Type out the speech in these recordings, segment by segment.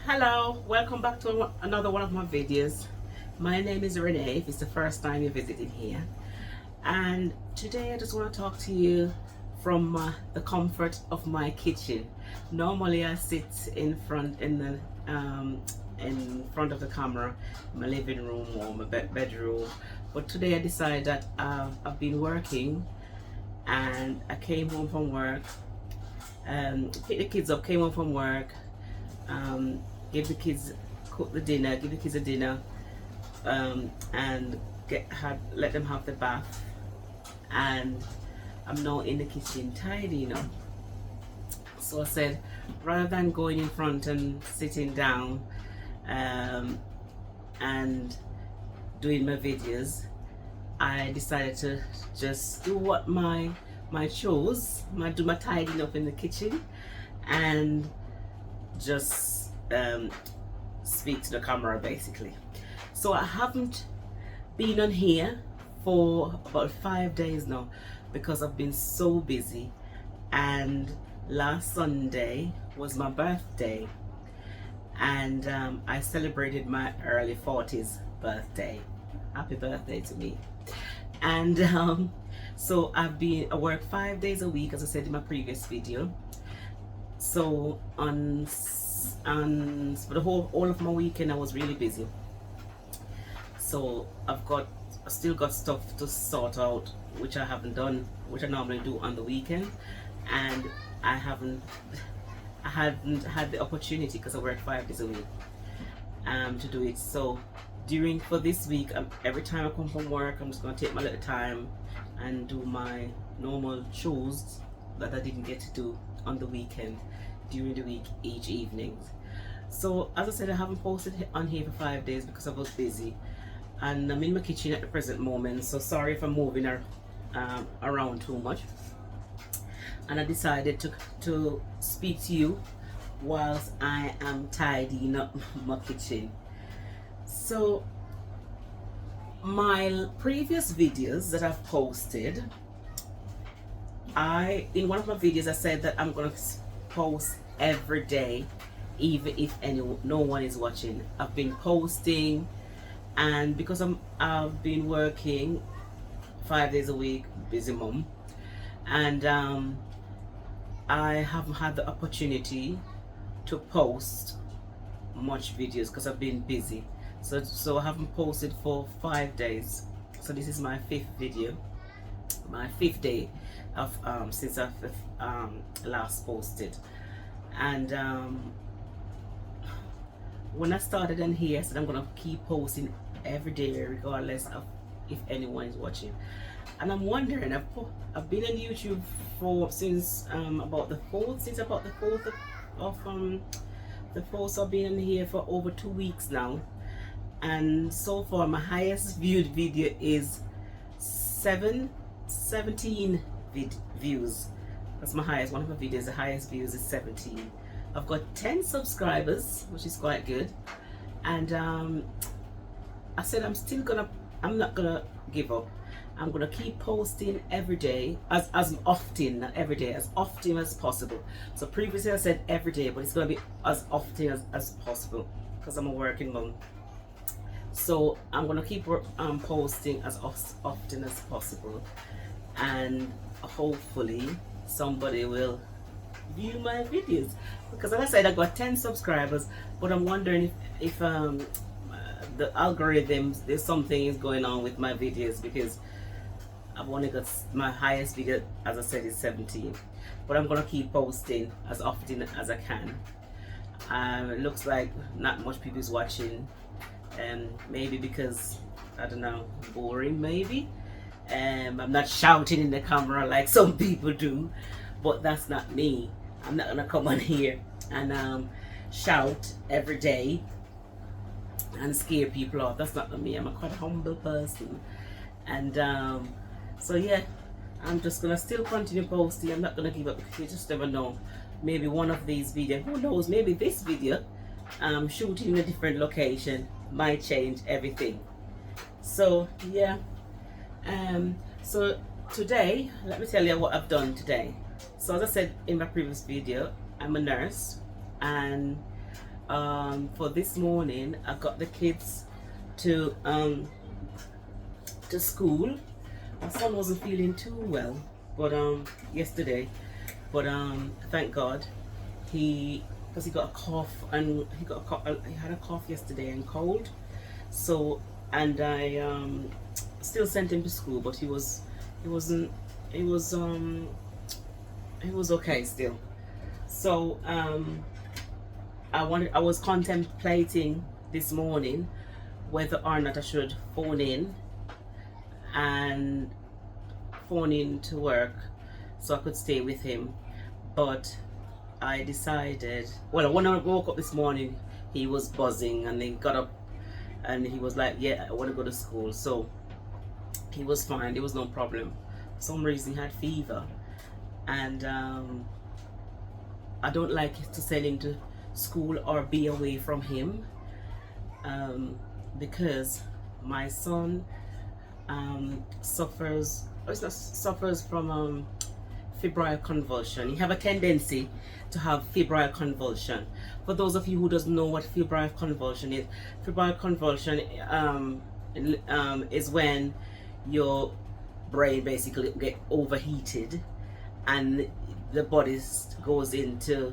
Hello, welcome back to another one of my videos. My name is Renee, if it's the first time you're visiting here. And today I just want to talk to you from the comfort of my kitchen. Normally I sit in front in front of the camera, in my living room or my bedroom. But today I decided that I've been working and I came home from work, picked the kids up, came home from work, give the kids, cook the dinner, give the kids a dinner, and let them have the bath, and I'm now in the kitchen tidying up. So I said, rather than going in front and sitting down and doing my videos, I decided to just do what my chores, do my tidying up in the kitchen, and just speak to the camera basically. So I haven't been on here for about 5 days now because I've been so busy, and last Sunday was my birthday, and I celebrated my early 40s birthday. Happy birthday to me. And so I work 5 days a week, as I said in my previous video. So for the all of my weekend I was really busy. So I've still got stuff to sort out which I haven't done, which I normally do on the weekend, and I hadn't had the opportunity because I work 5 days a week to do it. So for this week, every time I come from work, I'm just going to take my little time and do my normal chores that I didn't get to do on the weekend during the week each evening. So as I said, I haven't posted on here for 5 days because I was busy, and I'm in my kitchen at the present moment, so sorry if I'm moving around too much. And I decided to speak to you whilst I am tidying up my kitchen. So my previous videos that I've posted, in one of my videos I said that I'm going to post every day even if no one is watching. I've been posting, and because I've been working 5 days a week, busy mom, and I haven't had the opportunity to post much videos because I've been busy. So I haven't posted for 5 days. So this is my 5th video, my 5th day of since I've last posted. And when I started on here, I said I'm gonna keep posting every day regardless of if anyone is watching. And I'm wondering, I've been on YouTube since about the 4th so I've been in here for over 2 weeks now, and so far my highest viewed video is 17 views. That's my highest. One of my videos, the highest views is 17. I've got 10 subscribers, which is quite good. And I said I'm not gonna give up. I'm gonna keep posting every day, as often, not every day, as often as possible. So previously I said every day, but it's gonna be as often as possible because I'm a working mom. So I'm gonna keep posting as often as possible, and hopefully somebody will view my videos, because as I said, I got 10 subscribers, but I'm wondering if the algorithms, there's something is going on with my videos, because I've only got my highest video, as I said, is 17. But I'm gonna keep posting as often as I can. It looks like not much people is watching, maybe because, I don't know, boring maybe. I'm not shouting in the camera like some people do, but that's not me. I'm not gonna come on here and shout every day and scare people off. That's not me. I'm a quite humble person, and so yeah, I'm just gonna still continue posting. I'm not gonna give up, because you just never know. Maybe one of these videos, who knows, maybe this video shooting in a different location might change everything. So yeah, so today, let me tell you what I've done today. So as I said in my previous video, I'm a nurse, and for this morning, I got the kids to school. My son wasn't feeling too well, but yesterday, but thank God, because he got a cough, and he had a cough yesterday and cold. So, and I still sent him to school, but he was okay still. So I was contemplating this morning whether or not I should phone in to work so I could stay with him, but I decided, well, when I woke up this morning, he was buzzing, and then got up and he was like, yeah, I want to go to school. So he was fine, there was no problem. For some reason he had fever, and I don't like to send him to school or be away from him, because my son suffers from febrile convulsion. He have a tendency to have febrile convulsion. For those of you who doesn't know what febrile convulsion is, febrile convulsion is when your brain basically get overheated and the body goes into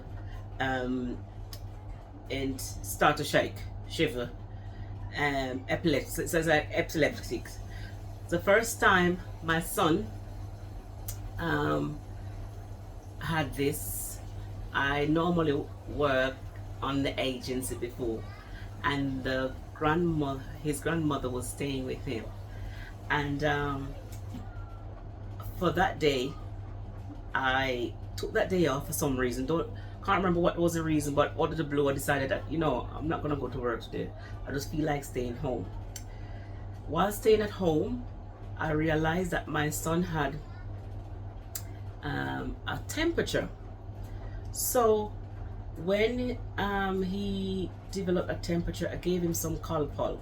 and start to shake, shiver, epilepsy. So it's like epileptic. The first time my son had this, I normally work on the agency before, and his grandmother was staying with him, and for that day, I took that day off for some reason. Can't remember what was the reason, but out of the blue I decided that, I'm not gonna go to work today. I just feel like staying home. While staying at home, I realized that my son had a temperature. So when he developed a temperature, I gave him some Calpol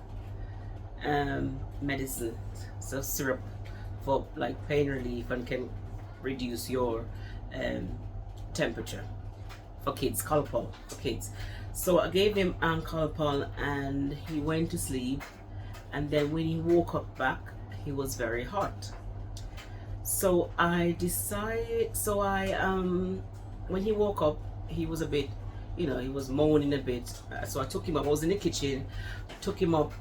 medicine, so syrup for like pain relief and can reduce your temperature for kids. Calpol for kids. So I gave him Calpol, and he went to sleep, and then when he woke up back, he was very hot. So I decided, when he woke up, he was a bit, he was moaning a bit. So I took him up. I was in the kitchen, took him up,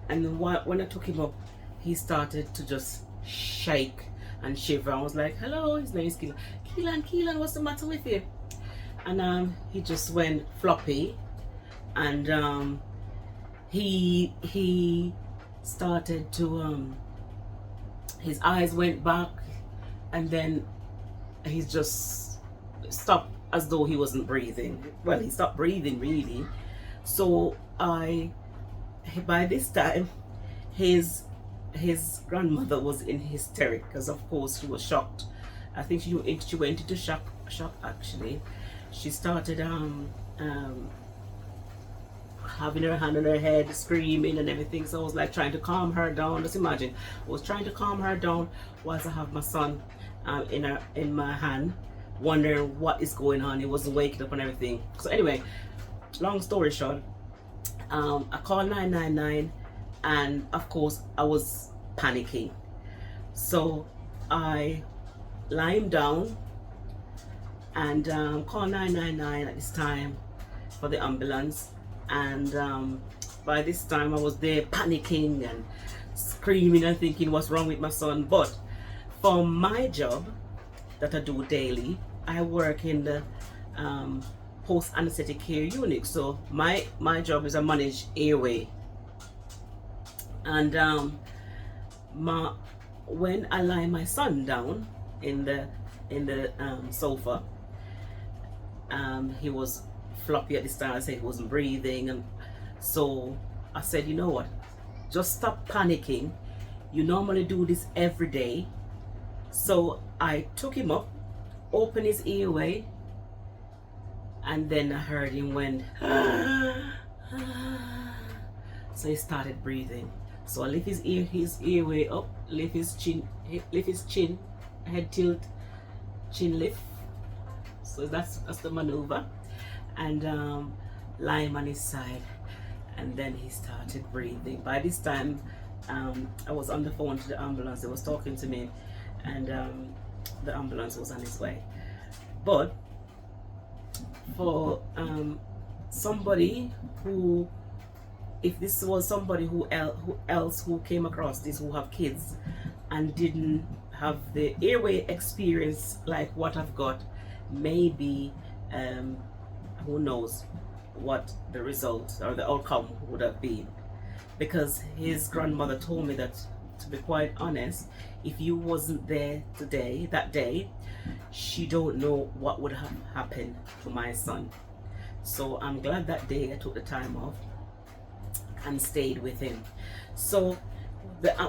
and then when I took him up, he started to just shake and shiver. I was like, hello, his name is Keelan. Keelan, what's the matter with you? And he just went floppy, and he started to his eyes went back, and then he just stopped as though he wasn't breathing. Well, he stopped breathing really. So by this time, his grandmother was in hysterics, because of course she was shocked. I think she went into shock actually. She started having her hand on her head, screaming and everything. So I was like trying to calm her down. Just imagine, I was trying to calm her down whilst I have my son in my hand, wondering what is going on. He wasn't waking up and everything. So anyway, long story short, I called 999, and of course I was panicking. So I lie him down and called 999 at this time for the ambulance. And by this time I was there panicking and screaming and thinking what's wrong with my son. But for my job that I do daily, I work in the post anesthetic care unit. So my job is I manage airway, and when I lie my son down in the sofa, he was floppy at this time. I said he wasn't breathing, and so I said, you know what, just stop panicking. You normally do this every day. So I took him up, opened his airway, and then I heard him went so he started breathing. So I lift his airway up, lift his chin, head tilt, chin lift. So that's the maneuver. And lie him on his side, and then he started breathing. By this time, I was on the phone to the ambulance. They was talking to me, and the ambulance was on its way. But for somebody who, if this was somebody who else who came across this, who have kids and didn't have the airway experience like what I've got, maybe who knows what the result or the outcome would have been. Because his grandmother told me that, to be quite honest, if you wasn't there that day, she don't know what would have happened to my son. So I'm glad that day I took the time off and stayed with him. So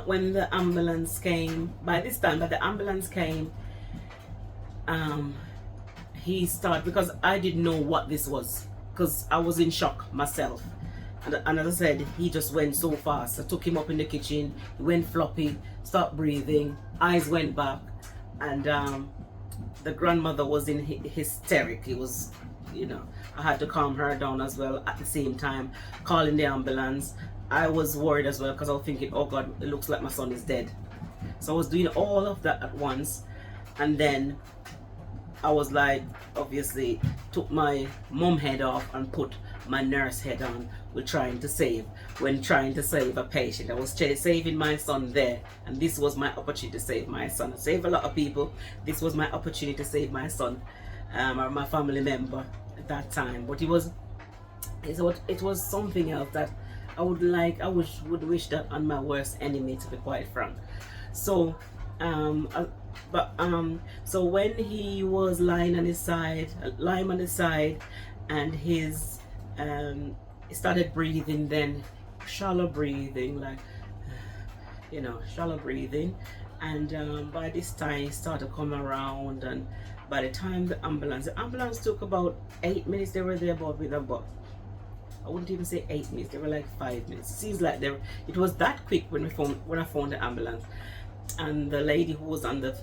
when the ambulance came, by the ambulance came, he started, because I didn't know what this was, because I was in shock myself. And as I said, he just went so fast. I took him up in the kitchen, he went floppy, stopped breathing, eyes went back, and the grandmother was in hysteric. It was, I had to calm her down as well at the same time, calling the ambulance. I was worried as well, because I was thinking, oh God, it looks like my son is dead. So I was doing all of that at once, and then I was like, obviously took my mom head off and put my nurse head on with trying to save a patient. I was saving my son there, and this was my opportunity to save my son. I saved a lot of people. This was my opportunity to save my son, or my family member at that time. But it was something else that I would wish that on my worst enemy, to be quite frank. So so when he was lying on his side, and his he started breathing, then shallow breathing, like shallow breathing, and by this time he started to come around, and by the time the ambulance took about 8 minutes. They were there about I wouldn't even say 8 minutes, they were like 5 minutes. It seems like it was that quick when I phoned the ambulance. And the lady who was on the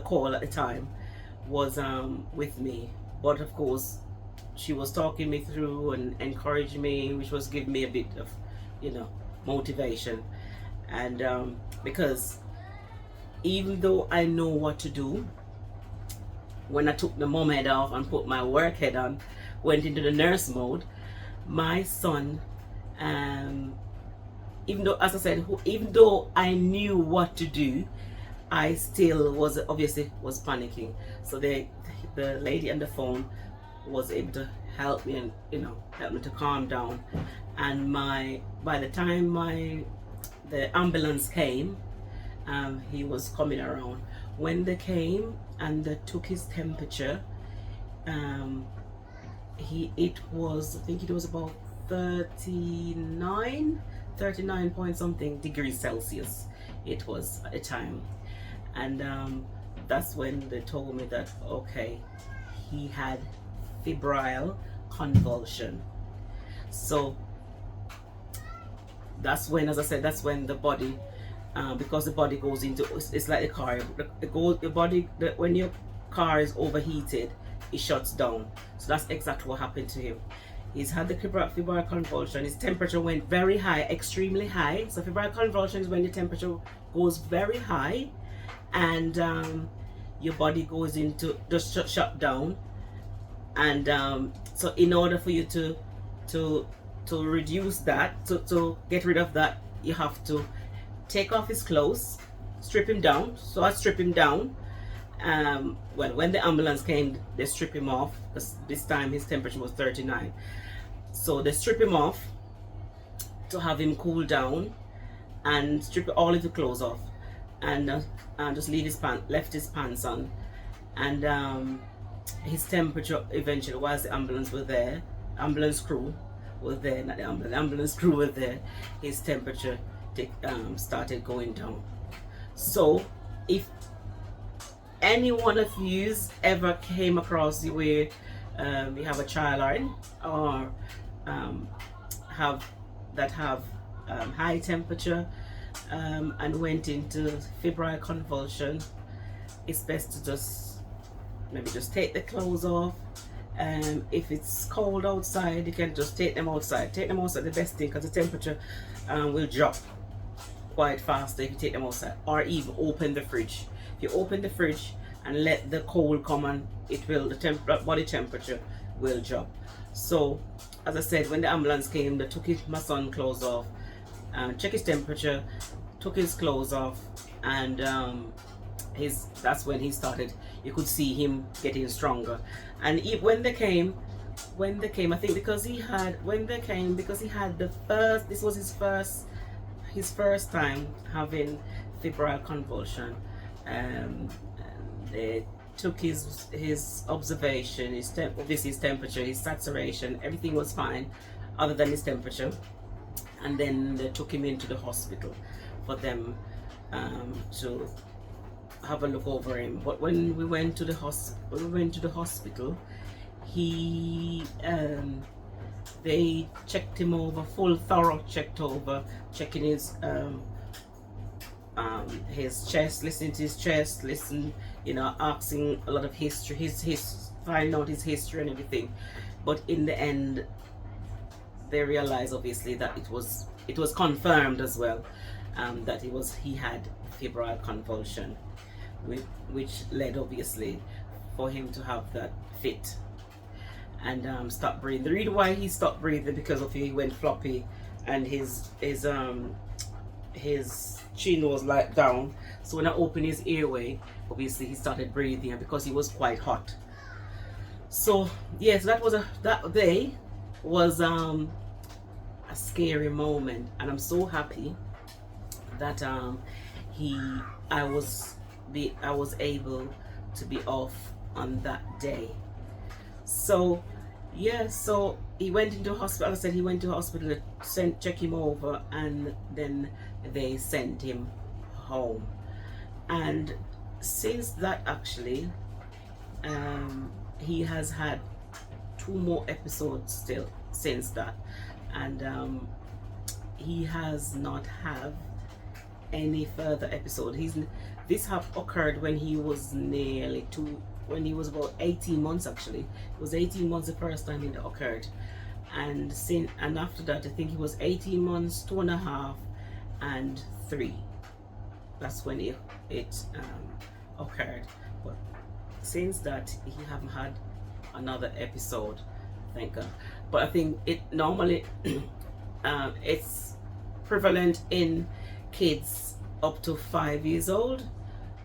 call at the time was with me, but of course she was talking me through and encouraging me, which was giving me a bit of motivation. And because even though I know what to do, when I took the mom head off and put my work head on, went into the nurse mode, my son, even though I knew what to do, I still was panicking. So the lady on the phone was able to help me, and help me to calm down. And by the time the ambulance came, he was coming around. When they came and they took his temperature, I think it was about 39 point something degrees Celsius it was at the time. And that's when they told me that, okay, he had febrile convulsion. So that's when, as I said, that's when the body, because the body goes into, it's like the car, when your car is overheated, it shuts down. So that's exactly what happened to him. He's had the febrile convulsion. His temperature went very high, extremely high. So febrile convulsion is when your temperature goes very high, and your body goes into just shut down. And so in order for you to reduce that, to get rid of that, you have to take off his clothes, strip him down. So I strip him down. Well, when the ambulance came, they strip him off, because this time his temperature was 39. So they strip him off to have him cool down, and strip all of the clothes off, and just left his pants on. And his temperature eventually, whilst the ambulance crew was there, his temperature started going down. So if any one of you ever came across where you have a child or have high temperature and went into febrile convulsion, it's best to just take the clothes off If it's cold outside, you can just take them outside. Take them outside, the best thing, because the temperature will drop quite fast if you take them outside. Or even open the fridge. If you open the fridge and let the cold come on, it will, the body temperature will drop. So as I said, when the ambulance came, they took my son clothes off, check his temperature, took his clothes off, and that's when he started, you could see him getting stronger. And when they came, I think because he had the first, this was his first time having febrile convulsion. They took his observation, obviously his temperature, his saturation, everything was fine other than his temperature. And then they took him into the hospital for them to have a look over him. But when we went to the hospital, he they checked him over, thorough checking his chest, listening to his chest, asking a lot of history, finding out his history and everything. But in the end, they realized obviously that it was confirmed as well, that he had febrile convulsion, which led obviously for him to have that fit and stop breathing. The reason why he stopped breathing because of he went floppy and his chin was like down. So when I opened his airway, obviously he started breathing, and because he was quite hot. So yes, that day was a scary moment, and I'm so happy that I was able to be off on that day. So yeah, so he went into hospital. I said he went to hospital to check him over, and then they sent him home. And since that, actually, he has had 2 more episodes still since that, and he has not had any further episode. This have occurred when he was when he was about 18 months. Actually, it was 18 months the first time it occurred, and after that, I think he was 18 months, 2.5, and 3. That's when it occurred. But since that, he haven't had another episode, thank God. But I think it normally it's prevalent in kids up to 5 years old,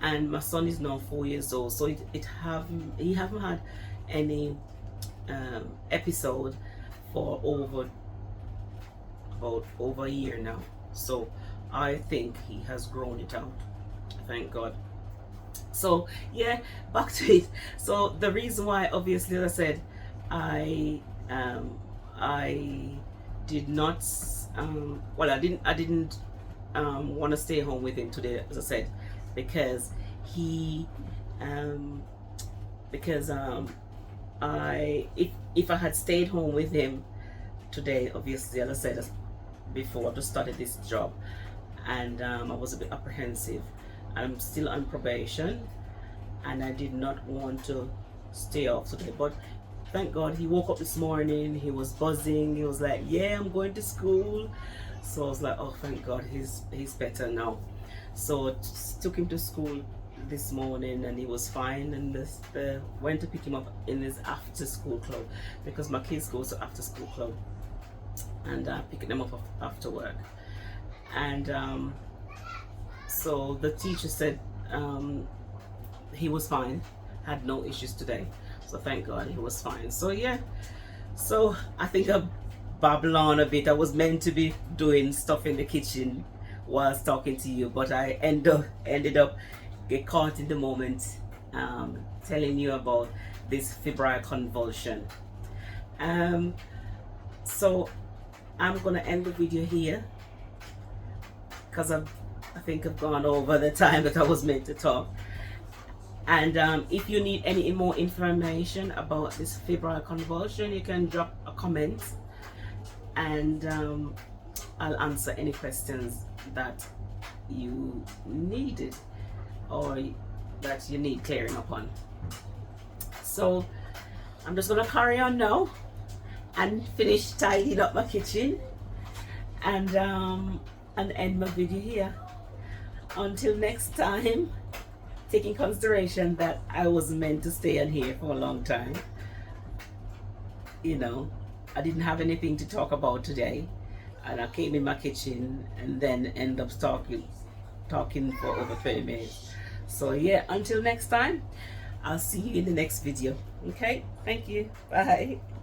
and my son is now 4 years old, so he haven't had any episode for over a year now. So I think he has grown it out, thank God. So yeah, back to it. So the reason why, obviously, as I said, I did not I didn't want to stay home with him today, as I said, because if I had stayed home with him today, obviously, as I said before, I just started this job, and I was a bit apprehensive. I'm still on probation, and I did not want to stay off today. But thank God, he woke up this morning, he was buzzing, he was like, yeah, I'm going to school. So I was like, oh, thank God, he's better now. So I took him to school this morning, and he was fine, and went to pick him up in his after school club, because my kids go to after school club, and picking them up after work. And so the teacher said he was fine, had no issues today. So thank God he was fine. So yeah, so I think I babble on a bit. I was meant to be doing stuff in the kitchen whilst talking to you, but I ended up get caught in the moment, telling you about this febrile convulsion. So I'm gonna end the video here, because I think I've gone over the time that I was meant to talk. And if you need any more information about this febrile convulsion, you can drop a comment, and I'll answer any questions that you needed or that you need clearing up on. So I'm just gonna carry on now and finish tidying up my kitchen and end my video here. Until next time, taking consideration that I was meant to stay on here for a long time. You know, I didn't have anything to talk about today, and I came in my kitchen and then end up talking for over 20 minutes. So yeah, until next time, I'll see you in the next video. Okay, thank you. Bye.